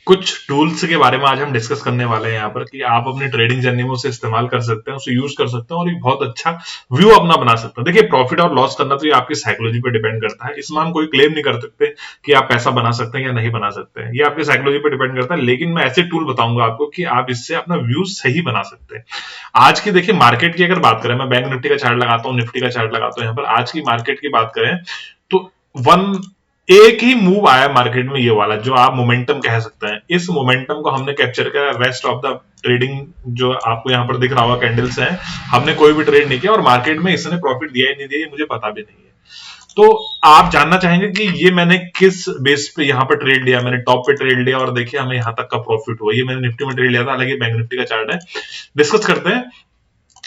कुछ टूल्स के बारे में आज हम डिस्कस करने वाले हैं यहाँ पर कि आप अपनी ट्रेडिंग जर्नी में उसे इस्तेमाल कर सकते हैं, उसे यूज कर सकते हैं और एक बहुत अच्छा व्यू अपना बना सकते हैं। देखिए, प्रॉफिट और लॉस करना तो ये आपकी साइकोलॉजी पे डिपेंड करता है। इसमें हम कोई क्लेम नहीं कर सकते कि आप पैसा बना सकते हैं या नहीं बना सकते हैं, ये आपकी साइकोलॉजी पे डिपेंड करता है। लेकिन मैं ऐसे टूल बताऊंगा आपको कि आप इससे अपना व्यू सही बना सकते हैं। आज की देखिए मार्केट की अगर बात करें, मैं बैंक निफ्टी का चार्ट लगाता हूँ, निफ्टी का चार्ट लगाता हूँ यहाँ पर। आज की मार्केट की बात करें तो वन एक ही मूव आया मार्केट में, ये वाला जो आप मोमेंटम कह सकते हैं। इस मोमेंटम को हमने कैप्चर किया। रेस्ट ऑफ द ट्रेडिंग जो आपको यहाँ पर दिख रहा होगा कैंडल्स हैं, हमने कोई भी ट्रेड नहीं किया और मार्केट में इसने प्रॉफिट दिया ही नहीं दिया मुझे पता भी नहीं है। तो आप जानना चाहेंगे कि ये मैंने किस बेस पे यहाँ पर ट्रेड लिया, मैंने टॉप पे ट्रेड लिया और देखिए हमें यहाँ तक का प्रॉफिट हुआ। ये मैंने निफ्टी में ट्रेड लिया था, हालांकि बैंक निफ्टी का चार्ट है। डिस्कस करते हैं।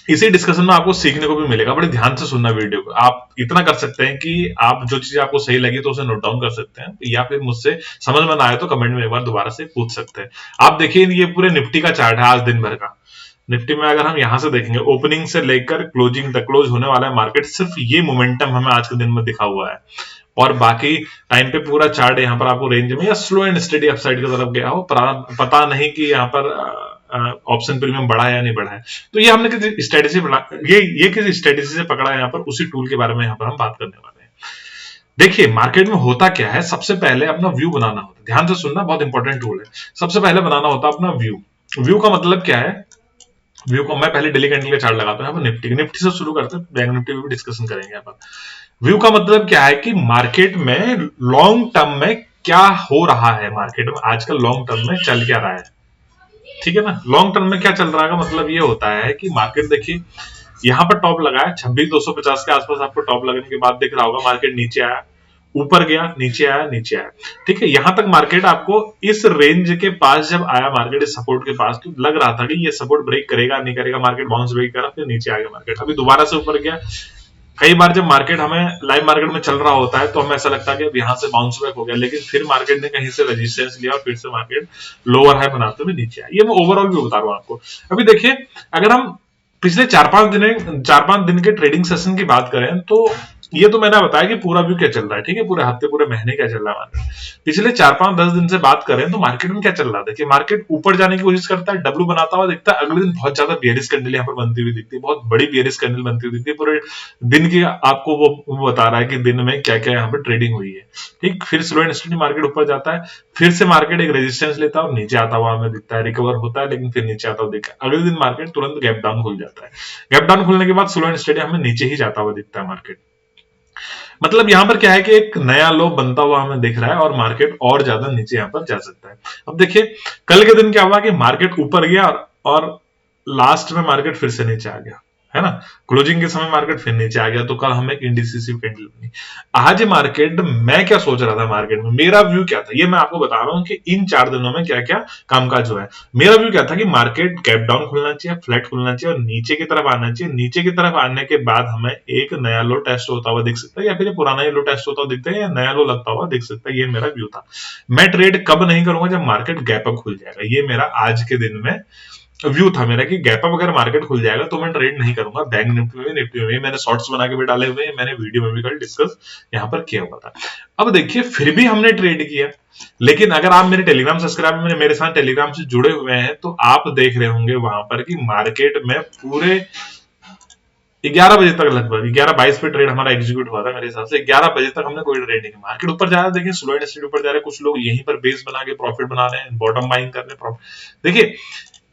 इसी डिस्कशन में आपको सीखने को भी मिलेगा। बड़े ध्यान से सुनना वीडियो को। आप इतना कर सकते हैं कि आप जो चीज आपको सही लगी तो उसे नोट डाउन कर सकते हैं, या फिर मुझसे समझ में ना आए तो कमेंट में एक बार दोबारा से पूछ सकते हैं। आप देखिए, ये पूरे निफ्टी का चार्ट है आज दिन भर का। निफ्टी में अगर हम यहां से देखेंगे, ओपनिंग से लेकर क्लोजिंग तक, क्लोज होने वाला है मार्केट, सिर्फ ये मोमेंटम हमें आज के दिन में दिखा हुआ है। और बाकी टाइम पे पूरा चार्ट यहाँ पर आपको रेंज में या स्लो एंड स्टेडी अपसाइड की तरफ गया हो, पता नहीं कि यहाँ पर ऑप्शन प्रीमियम बढ़ा है या नहीं बढ़ा है। तो ये हमने किसी स्ट्रेटेजी ये किसी स्ट्रेटेजी से पकड़ा है यहाँ पर, उसी टूल के बारे में यहाँ पर हम बात करने वाले हैं। देखिए, मार्केट में होता क्या है, सबसे पहले अपना व्यू बनाना होता है। ध्यान से सुनना, बहुत इंपॉर्टेंट टूल है। सबसे पहले बनाना होता है अपना व्यू। व्यू का मतलब क्या है? व्यू को मैं पहले डेली कैंडल का चार्ट लगाता हूँ यहाँ पर। निफ्टी से शुरू करते हैं, बैंक निफ्टी में भी डिस्कशन करेंगे यहाँ पर। व्यू का मतलब क्या है कि मार्केट में लॉन्ग टर्म में क्या हो रहा है, मार्केट में आजकल लॉन्ग टर्म में चल क्या रहा है। ठीक है ना? लॉन्ग टर्म में क्या चल रहा है का मतलब ये होता है कि मार्केट देखिए यहाँ पर टॉप लगा है 26,250 के आसपास, आपको टॉप लगने के बाद दिख रहा होगा मार्केट नीचे आया, ऊपर गया, नीचे आया, नीचे आया। ठीक है, यहां तक मार्केट आपको इस रेंज के पास जब आया, मार्केट इस सपोर्ट के पास, तो लग रहा था कि ये सपोर्ट ब्रेक करेगा नहीं करेगा, मार्केट बाउंस ब्रेक करा, फिर नीचे आ गया मार्केट, अभी दोबारा से ऊपर गया। कई बार जब मार्केट हमें लाइव मार्केट में चल रहा होता है तो हमें ऐसा लगता है कि अब यहां से बाउंस बैक हो गया, लेकिन फिर मार्केट ने कहीं से रेजिस्टेंस लिया और फिर से मार्केट लोअर हाई बनाते हुए नीचे आया। ये मैं ओवरऑल भी बता रहा हूं आपको। अभी देखिए, अगर हम पिछले 4-5 दिन के ट्रेडिंग सेशन की बात करें तो ये तो मैंने बताया कि पूरा व्यू क्या चल रहा है। ठीक है, पूरे हफ्ते पूरे महीने क्या चल रहा है मार्केट। पिछले 4-5-10 दिन से बात करें तो मार्केट में क्या चल रहा है। देखिए, मार्केट ऊपर जाने की कोशिश करता है, डब्ल्यू बनाता हुआ दिखता है, अगले दिन बहुत ज्यादा बियरिश कैंडल यहाँ पर बनती हुई दिखती है, बहुत बड़ी बियरिश कैंडल बनती हुई दिखती है। पूरे दिन की आपको वो बता रहा है कि दिन में क्या क्या यहाँ पर ट्रेडिंग हुई है। ठीक, फिर स्लो एंड स्टेडी मार्केट ऊपर जाता है, फिर से मार्केट एक रेजिस्टेंस लेता है और नीचे आता हुआ हमें दिखता है, रिकवर होता है लेकिन फिर नीचे आता हुआ दिखता है। अगले दिन मार्केट तुरंत गैप डाउन खुल जाता है। गैप डाउन खुलने के बाद स्लो एंड स्टेडी हमें नीचे ही जाता हुआ दिखता है मार्केट। मतलब यहां पर क्या है कि एक नया लो बनता हुआ हमें दिख रहा है और मार्केट और ज्यादा नीचे यहां पर जा सकता है। अब देखिए, कल के दिन क्या हुआ कि मार्केट ऊपर गया और लास्ट में मार्केट फिर से नीचे आ गया, है ना? क्लोजिंग के समय मार्केट फिर नीचे आ गया, तो कल हमें एक इंडिसिसिव कैंडल बनी। आज मार्केट, मैं क्या सोच रहा था मार्केट में, मेरा व्यू क्या था, ये मैं आपको बता रहा हूं कि इन 4 दिनों में क्या क्या कामकाज हुआ है। मेरा व्यू क्या था कि मार्केट गैप डाउन खुलना चाहिए, फ्लैट खुलना चाहिए और नीचे की तरफ आना चाहिए। नीचे की तरफ आने के बाद हमें एक नया लो टेस्ट होता हुआ दिख सकता है, या फिर पुराना ही लो टेस्ट होता हुआ दिखता है, या नया लो लगता हुआ दिख सकता है। ये मेरा व्यू था। मैं ट्रेड कब नहीं करूंगा, जब मार्केट गैप अप खुल जाएगा। ये मेरा आज के दिन में व्यू था मेरा कि गैप अप अगर मार्केट खुल जाएगा तो मैं ट्रेड नहीं करूंगा। बैंक निफ्टी में, निफ्टी में मैंने शॉर्ट्स बना के भी डाले हुए हैं, मैंने वीडियो में भी कल डिस्कस यहाँ पर किया हुआ था। अब देखिए, फिर भी हमने ट्रेड किया। लेकिन अगर आप मेरे टेलीग्राम सब्सक्राइब में मेरे साथ टेलीग्राम से जुड़े हुए हैं तो आप देख रहे होंगे वहां पर कि मार्केट में पूरे 11 बजे तक, लगभग 11:22 पे ट्रेड हमारा एग्जीक्यूट हुआ था मेरे हिसाब से। 11 बजे तक हमने कोई ट्रेड नहीं किया। मार्केट ऊपर जा रहा है, देखिए स्लो एंड स्टेडी ऊपर जा रहा है, कुछ लोग यहीं पर बेस बना के प्रॉफिट बना रहे हैं, बॉटम बाइंग कर रहे हैं प्रॉफिट। देखिए,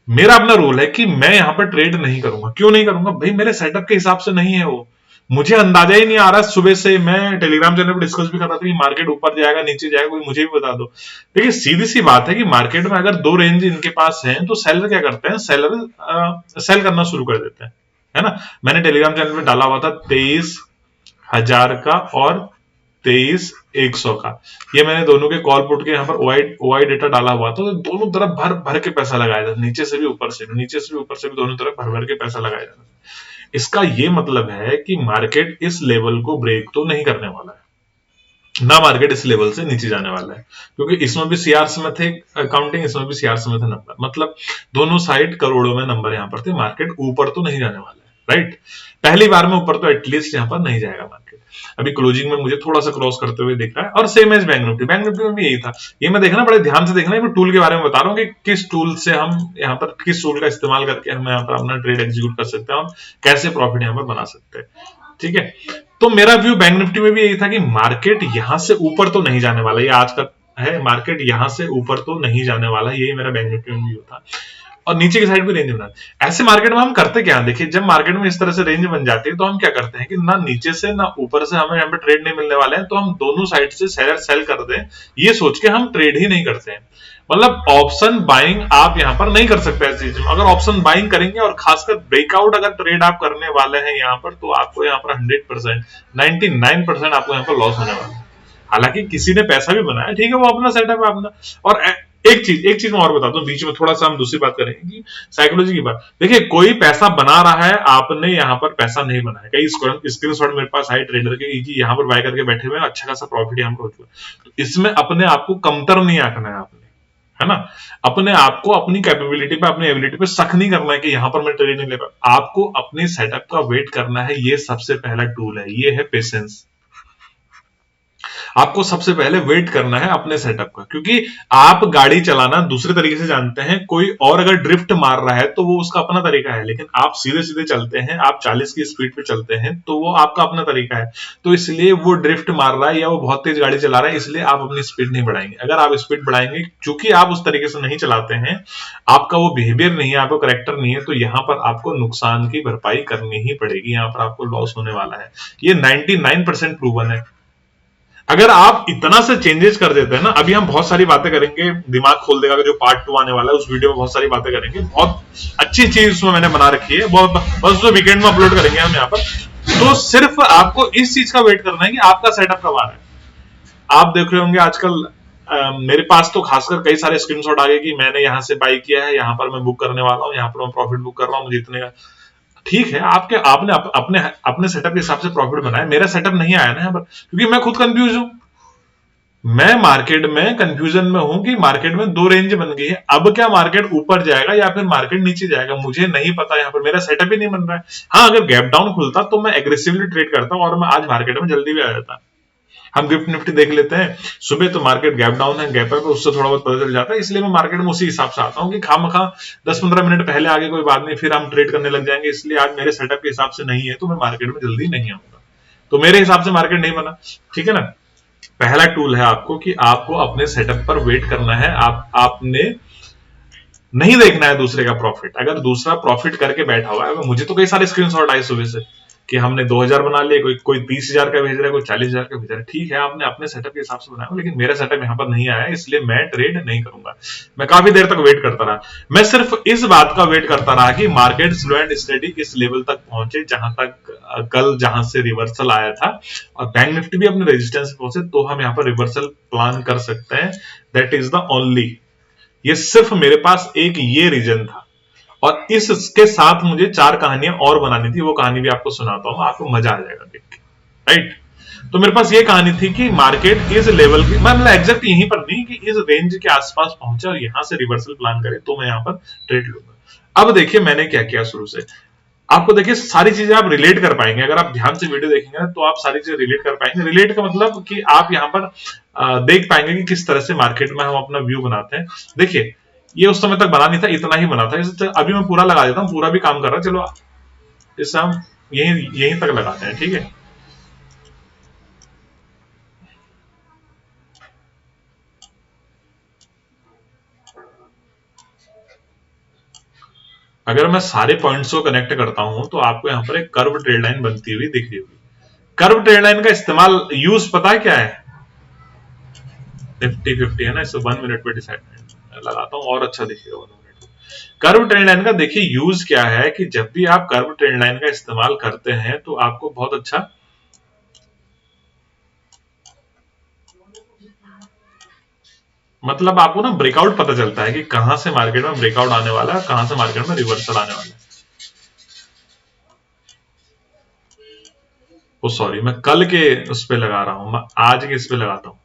मेरा अपना रूल है कि मैं यहां पर ट्रेड नहीं करूंगा। क्यों नहीं करूंगा भाई? मेरे सेटअप के हिसाब से नहीं है वो। मुझे अंदाजा ही नहीं आ रहा। सुबह से मैं टेलीग्राम चैनल पर डिस्कस भी कर रहा था कि मार्केट ऊपर जाएगा नीचे जाएगा, कोई मुझे भी बता दो। देखिए, सीधी सी बात है कि मार्केट में अगर दो रेंज इनके पास है तो सेलर क्या करते हैं, सेलर सेल करना शुरू कर देते हैं, है ना? मैंने टेलीग्राम चैनल पे डाला हुआ था 23,000 का और 23,100 का। ये मैंने दोनों के कॉल पुट के यहाँ पर ओआई डेटा डाला हुआ था, तो दोनों तरफ भर भर के पैसा लगाया था, नीचे से भी ऊपर से भी, नीचे से भी ऊपर से भी, दोनों तरफ भर भर के पैसा लगाया जाता था। इसका ये मतलब है कि मार्केट इस लेवल को ब्रेक तो नहीं करने वाला है ना, मार्केट इस लेवल से नीचे जाने वाला है, क्योंकि इसमें भी सीआरस में थे अकाउंटिंग, इसमें भी सीआरस में थे नंबर, मतलब दोनों साइड करोड़ों में नंबर यहाँ पर थे। मार्केट ऊपर तो नहीं जाने वाला है। राइट। पहली बार में ऊपर तो एटलीस्ट यहाँ पर नहीं जाएगा मार्केट। अभी क्लोजिंग में मुझे थोड़ा सा क्रॉस करते हुए दिख रहा है, और same as bank Nifty, bank Nifty में भी यही था। ये मैं देखना बड़े ध्यान से देखना, मैं टूल के बारे में बता रहा हूँ कि किस टूल से हम यहाँ पर, किस टूल का इस्तेमाल करके हम यहाँ पर अपना ट्रेड एग्जीक्यूट कर सकते हैं और कैसे प्रॉफिट यहाँ पर बना सकते हैं। ठीक है, तो मेरा व्यू बैंक निफ्टी में भी यही था कि मार्केट यहां से ऊपर तो नहीं जाने वाला, ये आज का है, मार्केट यहां से ऊपर तो नहीं जाने वाला, यही मेरा बैंक निफ्टी में व्यू था। और नीचे की साइड भी रेंज बना, ऐसे मार्केट में हम करते क्या हैं, देखिए जब मार्केट में इस तरह से रेंज बन जाती है तो हम क्या करते हैं कि ना नीचे से ना ऊपर से हमें यहाँ पे ट्रेड नहीं मिलने वाले हैं, तो हम दोनों साइड से सेल कर दें, ये सोच के हम ट्रेड ही नहीं करते हैं। मतलब ऑप्शन बाइंग आप यहां पर नहीं कर सकते ऐसी चीज। अगर ऑप्शन बाइंग करेंगे और खासकर ब्रेकआउट अगर ट्रेड आप करने वाले हैं यहां पर, तो आपको यहां पर 100%, 99% आपको यहां पर लॉस होने वाला है। हालांकि किसी ने पैसा भी बनाया, ठीक है, वो अपना सेटअप है अपना। और एक चीज मैं और बता दूं बीच में, थोड़ा सा हम दूसरी बात करेंगे कि साइकोलॉजी की बात। देखिए कोई पैसा बना रहा है, आपने यहाँ पर पैसा नहीं बनाया। कई स्क्रीनशॉट मेरे पास है ट्रेडर के कि यहाँ पर बाय करके बैठे हुए, अच्छा खासा प्रॉफिट यहाँ पर हो चुका है। तो इसमें अपने आप को कमतर नहीं आंकना है आपने, है ना। अपने आप को अपनी कैपेबिलिटी पे, अपनी एबिलिटी पे शक नहीं करना है कि यहां पर मैं ट्रेड नहीं ले पा। आपको अपने सेटअप का वेट करना है, ये सबसे पहला टूल है, ये है पेशेंस। आपको सबसे पहले वेट करना है अपने सेटअप का, क्योंकि आप गाड़ी चलाना दूसरे तरीके से जानते हैं। कोई और अगर ड्रिफ्ट मार रहा है तो वो उसका अपना तरीका है, लेकिन आप सीधे सीधे चलते हैं, आप 40 की स्पीड पे चलते हैं, तो वो आपका अपना तरीका है। तो इसलिए वो ड्रिफ्ट मार रहा है या वो बहुत तेज गाड़ी चला रहा है, इसलिए आप अपनी स्पीड नहीं बढ़ाएंगे। अगर आप स्पीड बढ़ाएंगे, चूंकि आप उस तरीके से नहीं चलाते हैं, आपका वो बिहेवियर नहीं है, आपका करेक्टर नहीं है, तो यहां पर आपको नुकसान की भरपाई करनी ही पड़ेगी, यहां पर आपको लॉस होने वाला है। ये 99% प्रूवन है। अगर आप इतना से चेंजेस कर देते हैं ना, अभी हम बहुत सारी बातें करेंगे, दिमाग खोल देगा जो पार्ट 2 आने वाला है, उस वीडियो में बहुत सारी बातें करेंगे, बहुत अच्छी चीज उसमें मैंने बना रखी है, बहुत बस उसको वीकेंड में अपलोड करेंगे हम यहाँ पर। तो सिर्फ आपको इस चीज का वेट करना है कि आपका सेटअप कब आ रहा है। आप देख रहे होंगे आजकल मेरे पास तो खासकर कई सारे स्क्रीनशॉट आ गए कि मैंने यहाँ से बाई किया है, यहाँ पर मैं बुक करने वाला हूँ, यहाँ पर मैं प्रॉफिट बुक कर रहा हूँ, मुझे इतने का। ठीक है, आपके आपने अपने अपने सेटअप के हिसाब से प्रॉफिट बनाया, मेरा सेटअप नहीं आया ना यहाँ पर, क्योंकि मैं खुद कंफ्यूज हूँ। मैं मार्केट में कंफ्यूजन में हूं कि मार्केट में दो रेंज बन गई है, अब क्या मार्केट ऊपर जाएगा या फिर मार्केट नीचे जाएगा, मुझे नहीं पता। यहाँ पर मेरा सेटअप ही नहीं बन रहा है। हाँ, अगर गैप डाउन खुलता तो मैं एग्रेसिवली ट्रेड करता हूं और मैं आज मार्केट में जल्दी भी आ जाता। हम गिफ्ट निफ्टी देख लेते हैं, सुबह तो मार्केट गैप डाउन है, गैप है, उससे थोड़ा बहुत पता चल जाता है, इसलिए मैं मार्केट में उसी हिसाब से आता हूँ कि खामखा 10-15 मिनट पहले आगे कोई बात नहीं, फिर हम ट्रेड करने लग जाएंगे। इसलिए आज मेरे सेटअप के हिसाब से नहीं है, तो मैं मार्केट में जल्दी नहीं आऊंगा, तो मेरे हिसाब से मार्केट नहीं बना। ठीक है ना। पहला टूल है आपको कि आपको अपने सेटअप पर वेट करना है। आपने नहीं देखना है दूसरे का प्रॉफिट। अगर दूसरा प्रॉफिट करके बैठा हुआ है, मुझे तो कई सारे स्क्रीनशॉट आए सुबह से कि हमने 2000 बना लिए, कोई 30,000 का भेज रहा है, कोई 40,000 का भेज रहा है। ठीक है, आपने अपने सेटअप के हिसाब से बनाया, लेकिन मेरा सेटअप यहाँ पर नहीं आया, इसलिए मैं ट्रेड नहीं करूंगा। मैं काफी देर तक वेट करता रहा। मैं सिर्फ इस बात का वेट करता रहा कि मार्केट स्लो एंड स्टेडी इस लेवल तक पहुंचे जहां तक कल जहां से रिवर्सल आया था, और बैंक निफ्टी भी अपने रेजिस्टेंस पे पहुंचे, तो हम यहाँ पर रिवर्सल प्लान कर सकते हैं। दैट इज द ओनली, ये सिर्फ मेरे पास एक ये रीजन था। और इसके साथ मुझे 4 कहानियां और बनानी थी, वो कहानी भी आपको सुनाता हूं, आपको मजा आ जाएगा देख के। राइट। तो मेरे पास ये कहानी थी कि मार्केट इस लेवल की, मतलब एग्जैक्ट यहीं पर नहीं, कि इस रेंज के आसपास पहुंचे और यहां से रिवर्सल प्लान करे तो मैं यहां पर ट्रेड लूंगा। अब देखिए मैंने क्या किया शुरू से, आपको देखिए सारी चीजें आप रिलेट कर पाएंगे, अगर आप ध्यान से वीडियो देखेंगे ना, तो आप सारी चीजें रिलेट कर पाएंगे। रिलेट का मतलब कि आप यहाँ पर देख पाएंगे कि किस तरह से मार्केट में हम अपना व्यू बनाते हैं। देखिए ये उस समय तक बना नहीं था, इतना ही बना था, अभी मैं पूरा लगा देता हूँ, पूरा भी काम कर रहा है। चलो इससे हम यहीं यहीं तक लगाते हैं, ठीक है। अगर मैं सारे पॉइंट्स को कनेक्ट करता हूं तो आपको यहाँ पर एक कर्व ट्रेड लाइन बनती हुई दिख रही होगी। कर्व ट्रेड लाइन का इस्तेमाल यूज पता है क्या है? निफ्टी 50 है ना, इसे 1 मिनट पे डिसाइड लगाता हूँ और अच्छा दिखेगा 1 मिनट। कर्व ट्रेंड लाइन का देखिए यूज क्या है, कि जब भी आप कर्व ट्रेंड लाइन का इस्तेमाल करते हैं तो आपको बहुत अच्छा मतलब आपको ना ब्रेकआउट पता चलता है कि कहां से मार्केट में ब्रेकआउट आने वाला है, कहां से मार्केट में रिवर्सल आने वाला है। ओ सॉरी, मैं कल के उस पे लगा रहा हूं, मैं आज के इस पे लगाता हूं।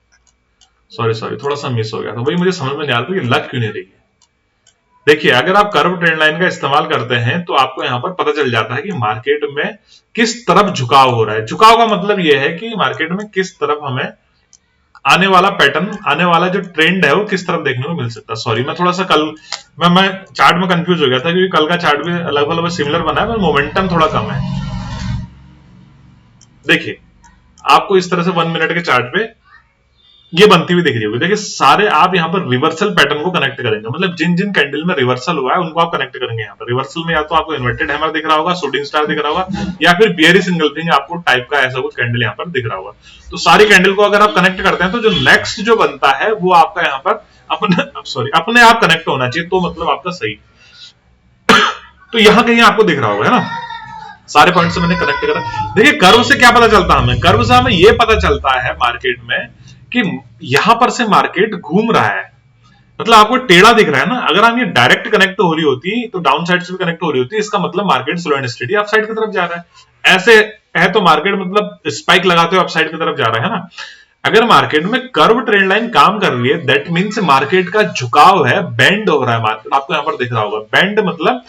सॉरी सॉरी, थोड़ा सा मिस हो गया था, वही मुझे समझ में नहीं आ रहा था कि लग क्यों नहीं रही है। देखिए अगर आप कर्व ट्रेंड लाइन का इस्तेमाल करते हैं तो आपको यहां पर पता चल जाता है कि मार्केट में किस तरफ झुकाव हो रहा है। झुकाव का मतलब यह है कि मार्केट में किस तरफ हमें आने वाला पैटर्न, आने वाला जो ट्रेंड है वो किस तरफ देखने को मिल सकता है। सॉरी मैं थोड़ा सा कल मैं चार्ट में कंफ्यूज हो गया था क्योंकि कल का चार्ट भी लगभग सिमिलर बना है, मोमेंटम थोड़ा कम है। देखिए आपको इस तरह से 1 मिनट के चार्ट पे ये बनती हुई दिख रही होगी। देखिए सारे आप यहाँ पर रिवर्सल पैटर्न को कनेक्ट करेंगे, मतलब जिन जिन कैंडल में रिवर्सल हुआ है उनको आप कनेक्ट करेंगे। यहाँ पर रिवर्सल में या तो आपको इन्वर्टेड हैमर दिख रहा होगा, शूटिंग स्टार दिख रहा होगा, या फिर बियरिश इंगल्फिंग आपको टाइप का ऐसा कुछ कैंडल यहाँ पर दिख रहा होगा। तो सारी कैंडल को अगर आप कनेक्ट करते हैं तो जो नेक्स्ट जो बनता है वो आपका यहाँ पर अपने आप कनेक्ट होना चाहिए, तो मतलब आपका सही। तो यहाँ कहीं आपको दिख रहा होगा, है ना, सारे पॉइंट से मैंने कनेक्ट करा। देखिए कर्व से क्या पता चलता है हमें, कर्व से हमें यह पता चलता है मार्केट में कि यहां पर से मार्केट घूम रहा है, मतलब आपको टेढ़ा दिख रहा है ना। अगर हम ये डायरेक्ट कनेक्ट हो रही होती तो डाउन साइड से भी कनेक्ट हो रही होती, इसका मतलब market slow and steady up side की तरफ जा रहा है। ऐसे है तो मार्केट मतलब स्पाइक लगाते हुए अप साइड की तरफ जा रहा है ना। अगर मार्केट में कर्व ट्रेंड लाइन काम कर रही है दैट मींस मार्केट का झुकाव है, बेंड हो रहा है मार्केट। आपको यहां पर दिख रहा होगा बेंड, मतलब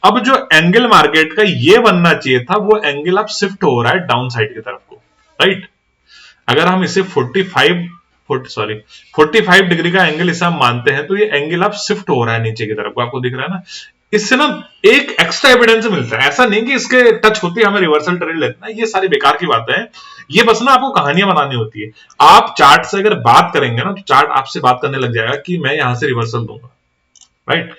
अब जो एंगल मार्केट का ये बनना चाहिए था वो एंगल अब शिफ्ट हो रहा है डाउन साइड की तरफ को, राइट। अगर हम इसे 45 डिग्री का एंगल इसे हम मानते हैं तो ये एंगल अब शिफ्ट हो रहा है नीचे की तरफ को, आपको दिख रहा है ना। इससे ना एक एक्स्ट्रा एविडेंस मिलता है, ऐसा नहीं कि इसके टच होती है हमें रिवर्सल ट्रेंड लेना है, ये सारी बेकार की बातें हैं। ये बस ना आपको कहानियां बनानी होती है। आप चार्ट से अगर बात करेंगे ना तो चार्ट आपसे बात करने लग जाएगा कि मैं यहां से रिवर्सल दूंगा, राइट।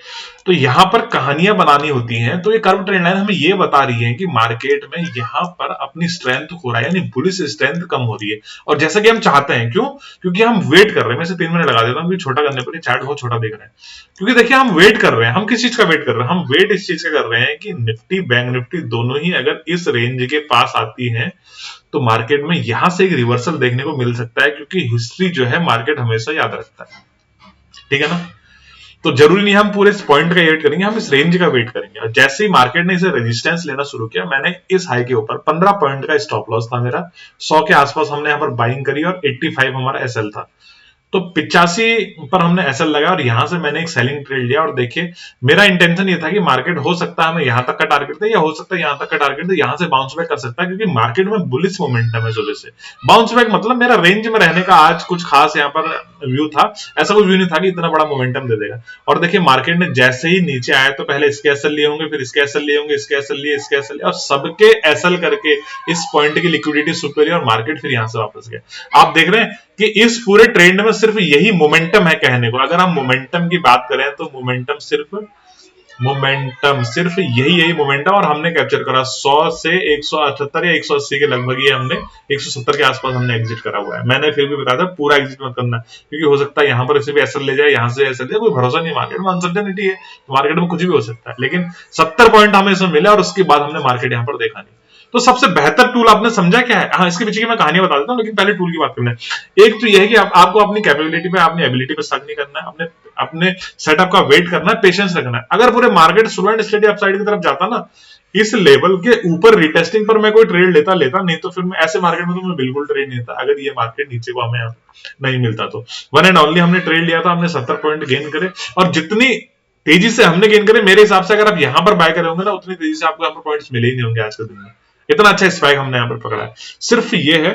तो यहां पर कहानियां बनानी होती हैं। तो ये कर्व ट्रेंड लाइन हमें ये बता रही है कि मार्केट में यहां पर अपनी स्ट्रेंथ हो रहा है, यानी बुलिश स्ट्रेंथ कम हो रही है। और जैसा कि हम चाहते हैं, क्यों, क्योंकि हम वेट कर रहे हैं। मैं इसे 3 मिनट लगा देता हूं क्योंकि छोटा करने पर चार्ट बहुत छोटा दिख रहा है। क्योंकि देखिए हम वेट कर रहे हैं, हम किस चीज का वेट कर रहे हैं, हम वेट इस चीज का कर रहे हैं कि निफ्टी बैंक निफ्टी दोनों ही अगर इस रेंज के पास आती है तो मार्केट में यहां से एक रिवर्सल देखने को मिल सकता है, क्योंकि हिस्ट्री जो है मार्केट हमेशा याद रखता है, ठीक है ना। तो जरूरी नहीं हम पूरे इस पॉइंट का वेट करेंगे, हम इस रेंज का वेट करेंगे। और जैसे ही मार्केट ने इसे रेजिस्टेंस लेना शुरू किया, मैंने इस हाई के ऊपर 15 पॉइंट का स्टॉप लॉस था मेरा, 100 के आसपास हमने यहाँ पर बाइंग करी और 85 हमारा एसएल था। तो 85 पर हमने एसएल लगाया और यहां से मैंने एक सेलिंग ट्रेड लिया। और देखिए मेरा इंटेंशन ये था कि मार्केट हो सकता है हमें यहां तक का टारगेट दे, या हो सकता है यहां तक का टारगेट दे, यहां से बाउंस बैक कर सकता है, क्योंकि मार्केट में बुलिश मोमेंटम है सुबह से। बाउंस बैक मतलब मेरा रेंज में रहने का आज कुछ खास यहाँ पर व्यू था, ऐसा कुछ व्यू नहीं था कि इतना बड़ा मोमेंटम दे देगा। और देखिए मार्केट ने जैसे ही नीचे आया तो पहले इसके एसएल लिए होंगे, फिर इसके एसएल लिए होंगे, इसके एसएल लिए, इसके एसएल लिए, और सबके एसएल करके इस पॉइंट की लिक्विडिटी सुपर और मार्केट फिर यहां से वापस गया। आप देख रहे हैं कि इस पूरे ट्रेंड में सिर्फ यही मोमेंटम है कहने को। अगर हम मोमेंटम की बात करें तो मोमेंटम सिर्फ यही मोमेंटम, और हमने कैप्चर करा 100 से 178 या 180 के लगभग, ये हमने 170 के आसपास हमने एग्जिट करा हुआ है। मैंने फिर भी बताया था पूरा एग्जिट मत करना, क्योंकि हो सकता है यहां पर इसे भी एसएल ले जाए, यहां से एसएल ले जाए, कोई भरोसा नहीं, मार्केट में अनसर्टेनिटी है, मार्केट में कुछ भी हो सकता है। लेकिन 70 पॉइंट हमें इसमें मिला और उसके बाद हमने मार्केट यहां पर देखा नहीं। तो सबसे बेहतर टूल आपने समझा क्या है? हाँ, इसके पीछे की मैं कहानी बता देता हूँ, लेकिन पहले टूल की बात करना है। एक तो यह है कि आपको अपनी कैपेबिलिटी पे, अपनी एबिलिटी पे शक नहीं करना है, अपने सेटअप का वेट करना है, पेशेंस रखना है। अगर पूरे market slow and steady upside की तरफ जाता ना, इस लेवल के ऊपर रिटेस्टिंग पर मैं कोई ट्रेड लेता नहीं तो फिर मैं ऐसे मार्केट में तो मैं बिल्कुल ट्रेड नहीं था, अगर ये मार्केट नीचे को हमें नहीं मिलता तो। वन एंड ओनली हमने ट्रेड लिया था, हमने 70 पॉइंट गेन करे, और जितनी तेजी से हमने गेन करे, मेरे हिसाब से अगर आप यहां पर बाय करे होंगे ना, उतनी तेजी से आपको यहाँ पर पॉइंट्स मिले ही नहीं होंगे आज के दिन में। इतना अच्छा स्पाइक हमने यहाँ पर पकड़ा है। सिर्फ ये है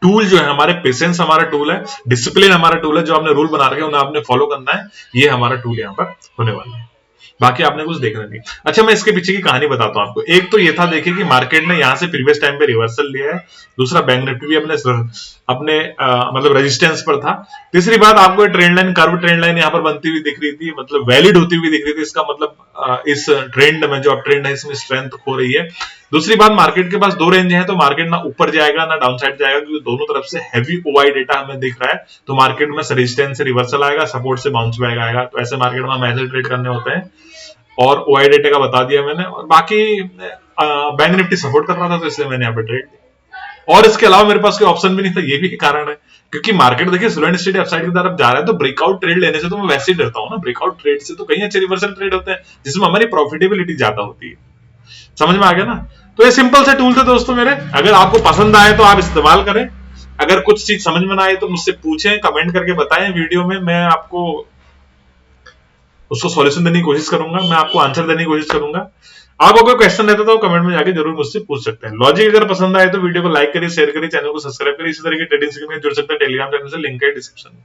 टूल जो है हमारे, पेशेंस हमारा टूल है, डिसिप्लिन हमारा टूल है, जो आपने रूल बना रखे हैं उन्हें आपने फॉलो करना है, ये हमारा टूल यहाँ पर होने वाला है। बाकी आपने कुछ देखना नहीं। अच्छा, मैं इसके पीछे की कहानी बताता हूं आपको। एक तो ये था, देखिए कि मार्केट ने यहां से प्रीवियस टाइम पे रिवर्सल लिया है। दूसरा, बैंक निफ्टी भी अपने मतलब रेजिस्टेंस पर था। तीसरी बात, आपको trend line, curve trend line यहां पर बनती हुई दिख रही थी, मतलब वैलिड होती हुई दिख रही थी। इसका मतलब इस ट्रेंड में जो अप ट्रेंड है इसमें स्ट्रेंथ खो रही है। दूसरी बात, मार्केट के पास दो रेंज है, तो मार्केट ना ऊपर जाएगा ना डाउन साइड जाएगा, क्योंकि दोनों तरफ से हैवी ओवाई डेटा हमें दिख रहा है। तो मार्केट में रेजिस्टेंस से रिवर्सल आएगा, सपोर्ट से बाउंस बैक आएगा। तो ऐसे मार्केट में हम ऐसे ट्रेड करने होते हैं। और ओआई डेटा का बता दिया मैंने, और बाकी बैंक निफ्टी सपोर्ट कर रहा था तो इसलिए मैंने यहाँ पे ट्रेड दिया। और इसके अलावा मेरे पास कोई ऑप्शन भी नहीं था, ये भी कारण है क्योंकि मार्केट देखिए स्लो एंड स्टेडी अपसाइड की तरफ जा रहा है। तो ब्रेकआउट ट्रेड लेने से तो मैं वैसे ही डरता हूँ ना, ब्रेकआउट ट्रेड से तो कहीं अच्छे रिवर्सल ट्रेड होते हैं जिसमें हमारी प्रॉफिटेबिलिटी ज्यादा होती है। समझ में आ गया ना? तो ये सिंपल से टूल थे दोस्तों मेरे। अगर आपको पसंद आए तो आप इस्तेमाल करें, अगर कुछ चीज समझ में ना आए तो मुझसे पूछें, कमेंट करके बताएं वीडियो में, मैं आपको उसको सॉल्यूशन देने की कोशिश करूंगा, मैं आपको आंसर देने की कोशिश करूंगा। आपको कोई क्वेश्चन रहता तो कमेंट में जाके जरूर मुझसे पूछ सकते हैं। लॉजिक अगर पसंद आए तो वीडियो को लाइक करिए, शेयर करिए, चैनल को सब्सक्राइब करिए। इसी तरह की ट्रेडिंग सीखने के लिए जुड़ सकते हैं टेलीग्राम चैनल से, लिंक है डिस्क्रिप्शन में।